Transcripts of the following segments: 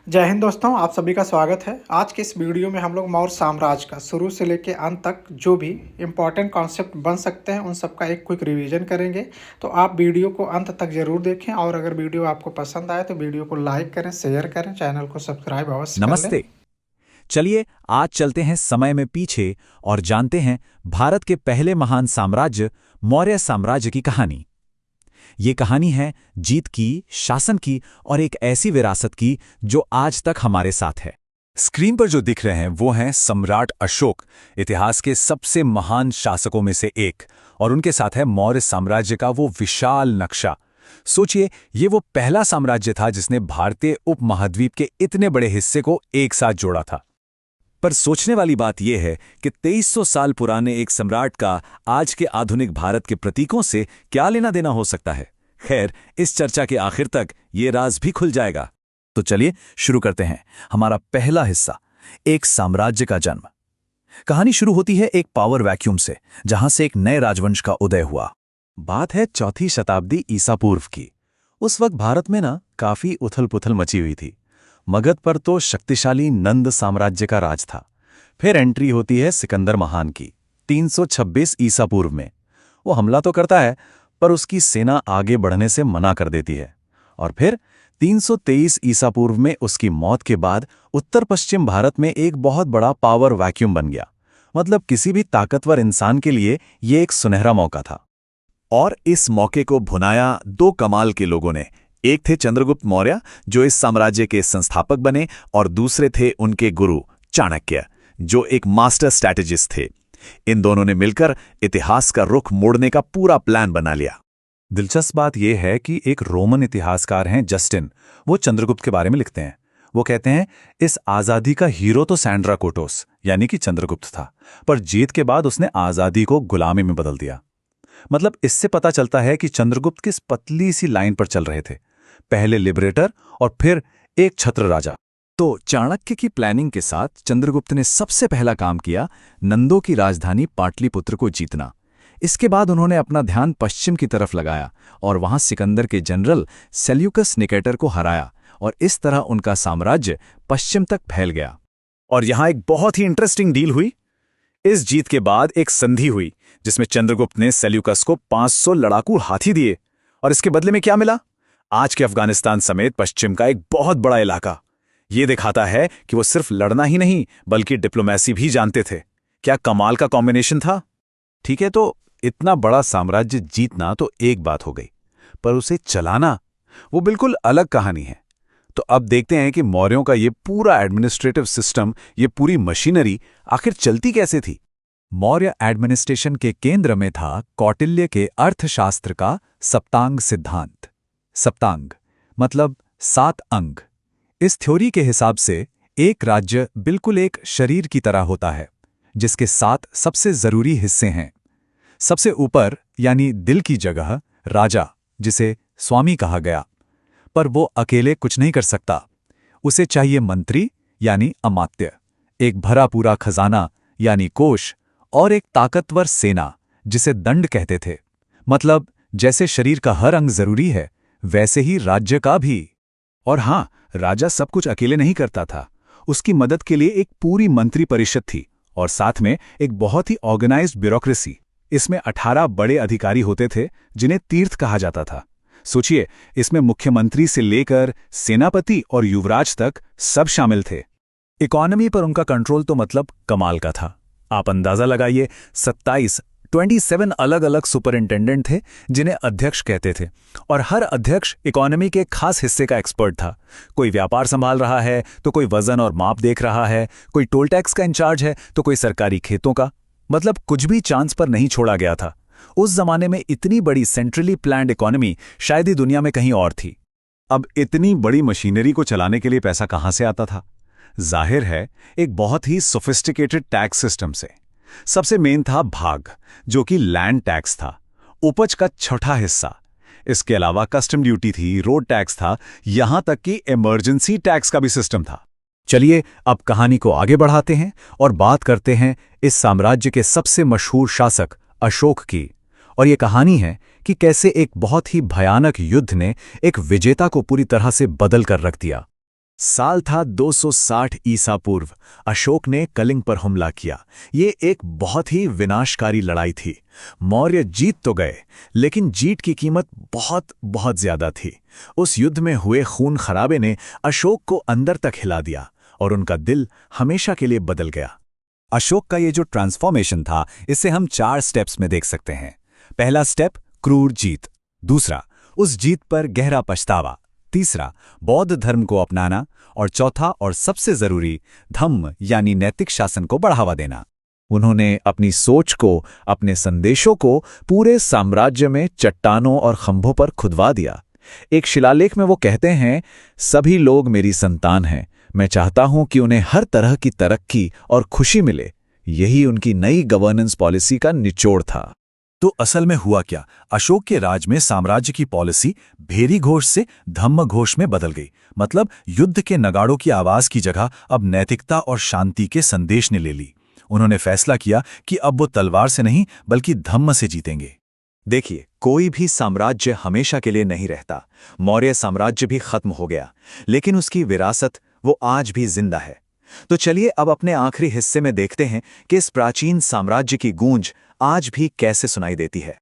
जय हिंद दोस्तों, आप सभी का स्वागत है। आज के इस वीडियो में हम लोग मौर्य साम्राज्य का शुरू से लेकर अंत तक जो भी इम्पोर्टेंट कॉन्सेप्ट बन सकते हैं उन सब का एक क्विक रिवीजन करेंगे। तो आप वीडियो को अंत तक जरूर देखें और अगर वीडियो आपको पसंद आए तो वीडियो को लाइक करें, शेयर करें, चैनल को सब्सक्राइब अवश्य कर लें। नमस्ते। चलिए आज चलते हैं समय में पीछे और जानते हैं भारत के पहले महान साम्राज्य मौर्य साम्राज्य की कहानी। ये कहानी है जीत की, शासन की और एक ऐसी विरासत की जो आज तक हमारे साथ है। स्क्रीन पर जो दिख रहे हैं वो हैं सम्राट अशोक, इतिहास के सबसे महान शासकों में से एक, और उनके साथ है मौर्य साम्राज्य का वो विशाल नक्शा। सोचिए, ये वो पहला साम्राज्य था जिसने भारतीय उपमहाद्वीप के इतने बड़े हिस्से को एक साथ जोड़ा था। पर सोचने वाली बात यह है कि 2300 साल पुराने एक सम्राट का आज के आधुनिक भारत के प्रतीकों से क्या लेना देना हो सकता है। खैर, इस चर्चा के आखिर तक ये राज भी खुल जाएगा। तो चलिए शुरू करते हैं हमारा पहला हिस्सा, एक साम्राज्य का जन्म। कहानी शुरू होती है एक पावर वैक्यूम से, जहां से एक नए राजवंश का उदय हुआ। बात है 4वीं शताब्दी ईसा पूर्व की। उस वक्त भारत में काफी उथल पुथल मची हुई थी। मगध पर तो शक्तिशाली नंद साम्राज्य का राज था। फिर एंट्री होती है सिकंदर महान की 326 ईसा पूर्व में। वो हमला तो करता है पर उसकी सेना आगे बढ़ने से मना कर देती है। और फिर 323 ईसा पूर्व में उसकी मौत के बाद उत्तर पश्चिम भारत में एक बहुत बड़ा पावर वैक्यूम बन गया। मतलब किसी भी ताकतवर इंसान के लिए ये एक सुनहरा मौका था। और इस मौके को भुनाया दो कमाल के लोगों ने। एक थे चंद्रगुप्त मौर्य, जो इस साम्राज्य के संस्थापक बने, और दूसरे थे उनके गुरु चाणक्य, जो एक मास्टर स्ट्रैटेजिस्ट थे। इन दोनों ने मिलकर इतिहास का रुख मोड़ने का पूरा प्लान बना लिया। दिलचस्प बात यह है कि एक रोमन इतिहासकार हैं जस्टिन, वो चंद्रगुप्त के बारे में लिखते हैं। वो कहते हैं, इस आजादी का हीरो तो सैंड्रा कोटोस यानी कि चंद्रगुप्त था, पर जीत के बाद उसने आजादी को गुलामी में बदल दिया। मतलब इससे पता चलता है कि चंद्रगुप्त किस पतली सी लाइन पर चल रहे थे, पहले लिबरेटर और फिर एक छत्र राजा। तो चाणक्य की प्लानिंग के साथ चंद्रगुप्त ने सबसे पहला काम किया नंदों की राजधानी पाटलिपुत्र को जीतना। इसके बाद उन्होंने अपना ध्यान पश्चिम की तरफ लगाया और वहां सिकंदर के जनरल सेल्यूकस निकेटर को हराया, और इस तरह उनका साम्राज्य पश्चिम तक फैल गया। और यहां एक बहुत ही इंटरेस्टिंग डील हुई। इस जीत के बाद एक संधि हुई जिसमें चंद्रगुप्त ने सेल्यूकस को 500 लड़ाकू हाथी दिए, और इसके बदले में क्या मिला? आज के अफगानिस्तान समेत पश्चिम का एक बहुत बड़ा इलाका। यह दिखाता है कि वो सिर्फ लड़ना ही नहीं बल्कि डिप्लोमेसी भी जानते थे। क्या कमाल का कॉम्बिनेशन था। ठीक है, तो इतना बड़ा साम्राज्य जीतना तो एक बात हो गई, पर उसे चलाना वो बिल्कुल अलग कहानी है। तो अब देखते हैं कि मौर्यों का ये पूरा एडमिनिस्ट्रेटिव सिस्टम, ये पूरी मशीनरी आखिर चलती कैसे थी। मौर्य एडमिनिस्ट्रेशन के केंद्र में था कौटिल्य के अर्थशास्त्र का सप्तांग सिद्धांत। सप्तांग मतलब 7 अंग। इस थ्योरी के हिसाब से एक राज्य बिल्कुल एक शरीर की तरह होता है जिसके 7 सबसे जरूरी हिस्से हैं। सबसे ऊपर यानी दिल की जगह राजा, जिसे स्वामी कहा गया, पर वो अकेले कुछ नहीं कर सकता। उसे चाहिए मंत्री यानी अमात्य, एक भरा पूरा खजाना यानी कोष, और एक ताकतवर सेना जिसे दंड कहते थे। मतलब जैसे शरीर का हर अंग जरूरी है वैसे ही राज्य का भी। और हां, राजा सब कुछ अकेले नहीं करता था। उसकी मदद के लिए एक पूरी मंत्री परिषद थी और साथ में एक बहुत ही ऑर्गेनाइज्ड ब्यूरोक्रेसी। इसमें 18 बड़े अधिकारी होते थे जिन्हें तीर्थ कहा जाता था। सोचिए, इसमें मुख्यमंत्री से लेकर सेनापति और युवराज तक सब शामिल थे। इकोनॉमी पर उनका कंट्रोल तो मतलब कमाल का था। आप अंदाजा लगाइए, 27 अलग अलग सुपरिंटेंडेंट थे जिन्हें अध्यक्ष कहते थे, और हर अध्यक्ष इकोनॉमी के खास हिस्से का एक्सपर्ट था। कोई व्यापार संभाल रहा है तो कोई वजन और माप देख रहा है, कोई टोल टैक्स का इंचार्ज है तो कोई सरकारी खेतों का। मतलब कुछ भी चांस पर नहीं छोड़ा गया था। उस जमाने में इतनी बड़ी सेंट्रली प्लान्ड इकोनॉमी शायद ही दुनिया में कहीं और थी। अब इतनी बड़ी मशीनरी को चलाने के लिए पैसा कहां से आता था? जाहिर है, एक बहुत ही सोफिस्टिकेटेड टैक्स सिस्टम से। सबसे मेन था भाग, जो कि लैंड टैक्स था, उपज का छठा हिस्सा। इसके अलावा कस्टम ड्यूटी थी, रोड टैक्स था, यहां तक कि इमरजेंसी टैक्स का भी सिस्टम था। चलिए अब कहानी को आगे बढ़ाते हैं और बात करते हैं इस साम्राज्य के सबसे मशहूर शासक अशोक की। और ये कहानी है कि कैसे एक बहुत ही भयानक युद्ध ने एक विजेता को पूरी तरह से बदल कर रख दिया। साल था 260 ईसा पूर्व। अशोक ने कलिंग पर हमला किया। ये एक बहुत ही विनाशकारी लड़ाई थी। मौर्य जीत तो गए, लेकिन जीत की कीमत बहुत बहुत ज्यादा थी। उस युद्ध में हुए खून खराबे ने अशोक को अंदर तक हिला दिया और उनका दिल हमेशा के लिए बदल गया। अशोक का ये जो ट्रांसफॉर्मेशन था, इसे हम 4 स्टेप्स में देख सकते हैं। पहला स्टेप, क्रूर जीत। दूसरा, उस जीत पर गहरा पछतावा। तीसरा, बौद्ध धर्म को अपनाना। और चौथा और सबसे जरूरी, धम्म यानी नैतिक शासन को बढ़ावा देना। उन्होंने अपनी सोच को, अपने संदेशों को पूरे साम्राज्य में चट्टानों और खंभों पर खुदवा दिया। एक शिलालेख में वो कहते हैं, सभी लोग मेरी संतान हैं। मैं चाहता हूं कि उन्हें हर तरह की तरक्की और खुशी मिले। यही उनकी नई गवर्नेंस पॉलिसी का निचोड़ था। तो असल में हुआ क्या? अशोक के राज में साम्राज्य की पॉलिसी भेरी घोष से धम्म घोष में बदल गई। मतलब युद्ध के नगाड़ों की आवाज की जगह अब नैतिकता और शांति के संदेश ने ले ली। उन्होंने फैसला किया कि अब वो तलवार से नहीं बल्कि धम्म से जीतेंगे। देखिए, कोई भी साम्राज्य हमेशा के लिए नहीं रहता। मौर्य साम्राज्य भी खत्म हो गया, लेकिन उसकी विरासत वो आज भी जिंदा है। तो चलिए अब अपने आखिरी हिस्से में देखते हैं कि इस प्राचीन साम्राज्य की गूंज आज भी कैसे सुनाई देती है।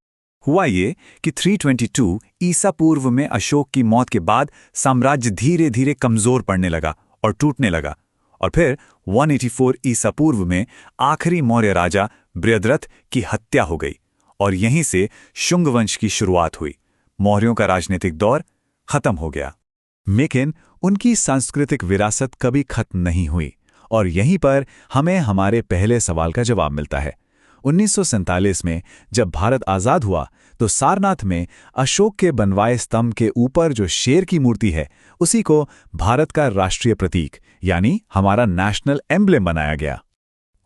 हुआ ये कि 322 ईसा पूर्व में अशोक की मौत के बाद साम्राज्य धीरे धीरे कमजोर पड़ने लगा और टूटने लगा। और फिर 184 ईसा पूर्व में आखिरी मौर्य राजा बृहद्रथ की हत्या हो गई और यहीं से शुंग वंश की शुरुआत हुई। मौर्यों का राजनीतिक दौर खत्म हो गया, लेकिन उनकी सांस्कृतिक विरासत कभी खत्म नहीं हुई। और यहीं पर हमें हमारे पहले सवाल का जवाब मिलता है। 1947 में जब भारत आज़ाद हुआ तो सारनाथ में अशोक के बनवाए स्तंभ के ऊपर जो शेर की मूर्ति है, उसी को भारत का राष्ट्रीय प्रतीक यानी हमारा नेशनल एम्ब्लेम बनाया गया।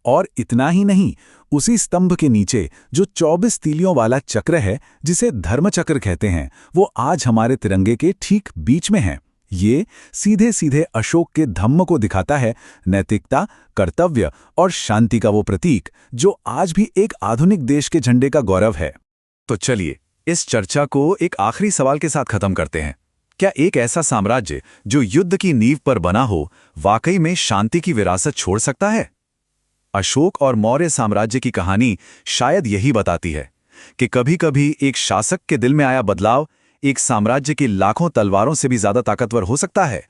और इतना ही नहीं, उसी स्तंभ के नीचे जो 24 तीलियों वाला चक्र है, जिसे धर्मचक्र कहते हैं, वो आज हमारे तिरंगे के ठीक बीच में है। ये सीधे सीधे अशोक के धम्म को दिखाता है, नैतिकता, कर्तव्य और शांति का वो प्रतीक जो आज भी एक आधुनिक देश के झंडे का गौरव है। तो चलिए इस चर्चा को एक आखिरी सवाल के साथ खत्म करते हैं। क्या एक ऐसा साम्राज्य जो युद्ध की नींव पर बना हो, वाकई में शांति की विरासत छोड़ सकता है? अशोक और मौर्य साम्राज्य की कहानी शायद यही बताती है कि कभी-कभी एक शासक के दिल में आया बदलाव एक साम्राज्य की लाखों तलवारों से भी ज्यादा ताकतवर हो सकता है।